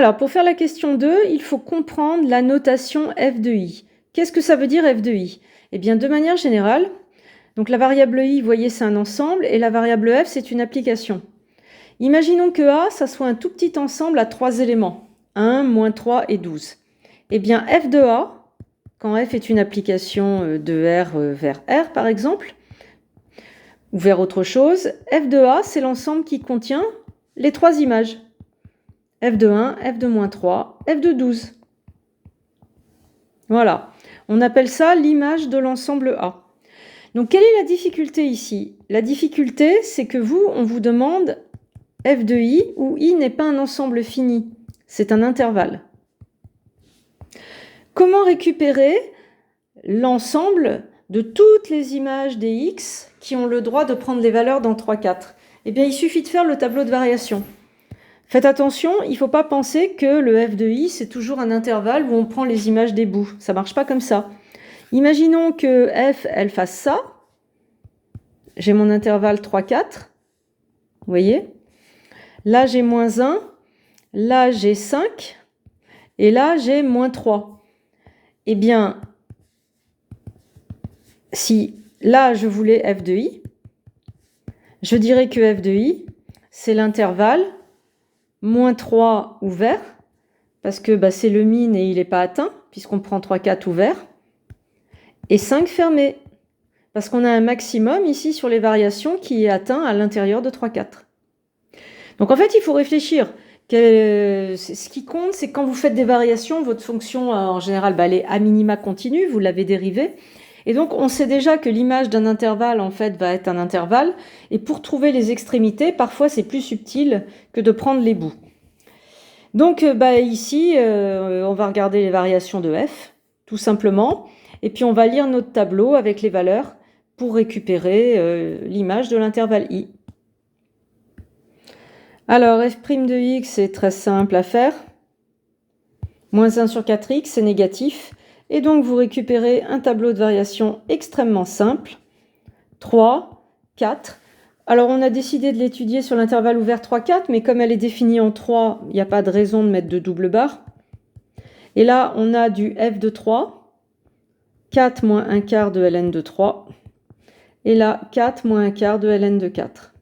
Alors, pour faire la question 2, il faut comprendre la notation f de i. Qu'est-ce que ça veut dire f de i? Eh bien, de manière générale, donc la variable i, vous voyez, c'est un ensemble, et la variable f, c'est une application. Imaginons que a, ça soit un tout petit ensemble à 3 éléments, 1, moins 3 et 12. Eh bien, f de a, quand f est une application de R vers R, par exemple, ou vers autre chose, f de a, c'est l'ensemble qui contient les 3 images. f de 1, f de moins 3, f de 12. Voilà, on appelle ça l'image de l'ensemble A. Donc, quelle est la difficulté ici? La difficulté, c'est que on vous demande f de i, où i n'est pas un ensemble fini, c'est un intervalle. Comment récupérer l'ensemble de toutes les images des x qui ont le droit de prendre les valeurs dans 3, 4? Eh bien, il suffit de faire le tableau de variation. Faites attention, il ne faut pas penser que le f de i, c'est toujours un intervalle où on prend les images des bouts. Ça ne marche pas comme ça. Imaginons que f, elle fasse ça. J'ai mon intervalle 3, 4. Vous voyez? Là, j'ai moins 1. Là, j'ai 5. Et là, j'ai moins 3. Eh bien, si là, je voulais f de i, je dirais que f de i, c'est l'intervalle moins 3 ouvert, parce que c'est le min et il n'est pas atteint, puisqu'on prend 3, 4 ouvert, et 5 fermé, parce qu'on a un maximum ici sur les variations qui est atteint à l'intérieur de 3, 4. Donc en fait, il faut réfléchir. Ce qui compte, c'est quand vous faites des variations, votre fonction, en général, elle est à minima continue, vous l'avez dérivée. Et donc, on sait déjà que l'image d'un intervalle, en fait, va être un intervalle. Et pour trouver les extrémités, parfois, c'est plus subtil que de prendre les bouts. Donc, ici, on va regarder les variations de f, tout simplement. Et puis, on va lire notre tableau avec les valeurs pour récupérer l'image de l'intervalle i. Alors, f' de x, c'est très simple à faire. Moins 1 sur 4x, c'est négatif. Et donc, vous récupérez un tableau de variation extrêmement simple. 3, 4. Alors, on a décidé de l'étudier sur l'intervalle ouvert 3, 4, mais comme elle est définie en 3, il n'y a pas de raison de mettre de double barre. Et là, on a du f de 3, 4 moins 1 quart de ln de 3. Et là, 4 moins 1 quart de ln de 4.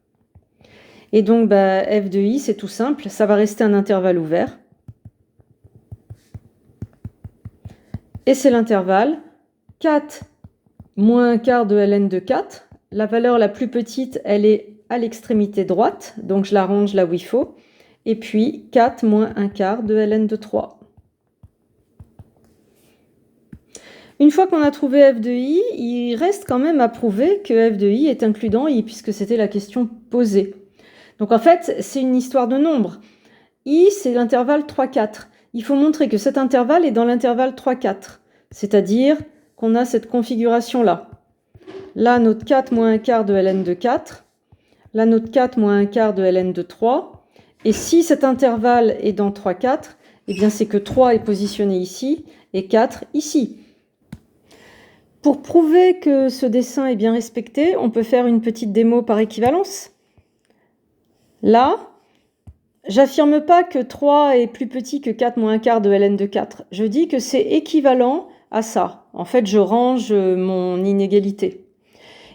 Et donc, f de i, c'est tout simple, ça va rester un intervalle ouvert. Et c'est l'intervalle 4 moins 1 quart de ln de 4. La valeur la plus petite, elle est à l'extrémité droite, donc je la range là où il faut. Et puis 4 moins 1 quart de ln de 3. Une fois qu'on a trouvé f de i, il reste quand même à prouver que f de i est inclus dans i, puisque c'était la question posée. Donc en fait, c'est une histoire de nombres. I, c'est l'intervalle 3, 4. Il faut montrer que cet intervalle est dans l'intervalle 3, 4. C'est-à-dire qu'on a cette configuration-là. Là, notre 4 moins 1 quart de ln de 4. Là, notre 4 moins 1 quart de ln de 3. Et si cet intervalle est dans 3, 4, eh bien c'est que 3 est positionné ici et 4 ici. Pour prouver que ce dessin est bien respecté, on peut faire une petite démo par équivalence. Là, j'affirme pas que 3 est plus petit que 4 moins 1 quart de ln de 4. Je dis que c'est équivalent à ça. En fait, je range mon inégalité.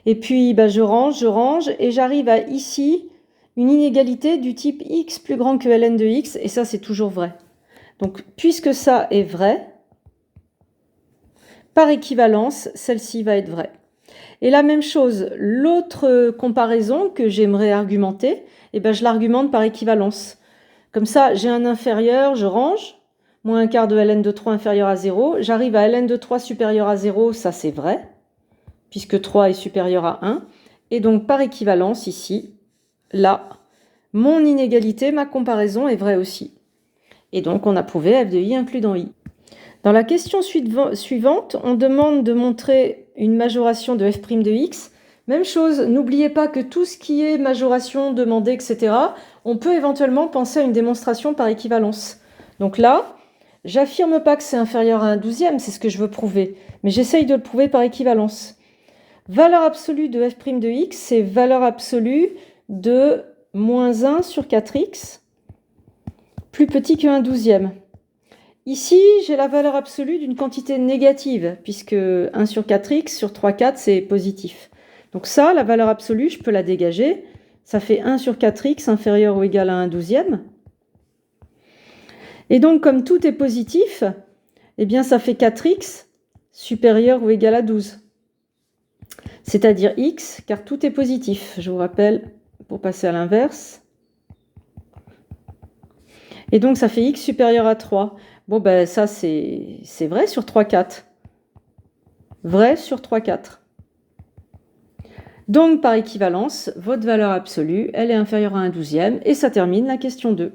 Et puis, je range, et j'arrive à ici une inégalité du type x plus grand que ln de x, et ça, c'est toujours vrai. Donc, puisque ça est vrai, par équivalence, celle-ci va être vraie. Et la même chose, l'autre comparaison que j'aimerais argumenter, je l'argumente par équivalence. Comme ça, j'ai un inférieur, je range, moins 1 quart de ln de 3 inférieur à 0. J'arrive à ln de 3 supérieur à 0, ça c'est vrai, puisque 3 est supérieur à 1. Et donc, par équivalence, ici, là, mon inégalité, ma comparaison est vraie aussi. Et donc, on a prouvé f de i inclus dans i. Dans la question suivante, on demande de montrer une majoration de f' de x. Même chose, n'oubliez pas que tout ce qui est majoration, demandée, etc., on peut éventuellement penser à une démonstration par équivalence. Donc là, j'affirme pas que c'est inférieur à un douzième, c'est ce que je veux prouver, mais j'essaye de le prouver par équivalence. Valeur absolue de f' de x, c'est valeur absolue de moins 1 sur 4x plus petit que 1/12e. Ici, j'ai la valeur absolue d'une quantité négative, puisque 1 sur 4x sur 3/4, c'est positif. Donc ça, la valeur absolue, je peux la dégager. Ça fait 1 sur 4x inférieur ou égal à 1/12e. Et donc, comme tout est positif, eh bien, ça fait 4x supérieur ou égal à 12. C'est-à-dire x, car tout est positif. Je vous rappelle, pour passer à l'inverse. Et donc, ça fait x supérieur à 3. Bon, ben ça, c'est vrai sur 3/4. Vrai sur 3/4. Donc, par équivalence, votre valeur absolue, elle est inférieure à 1/12e, et ça termine la question 2.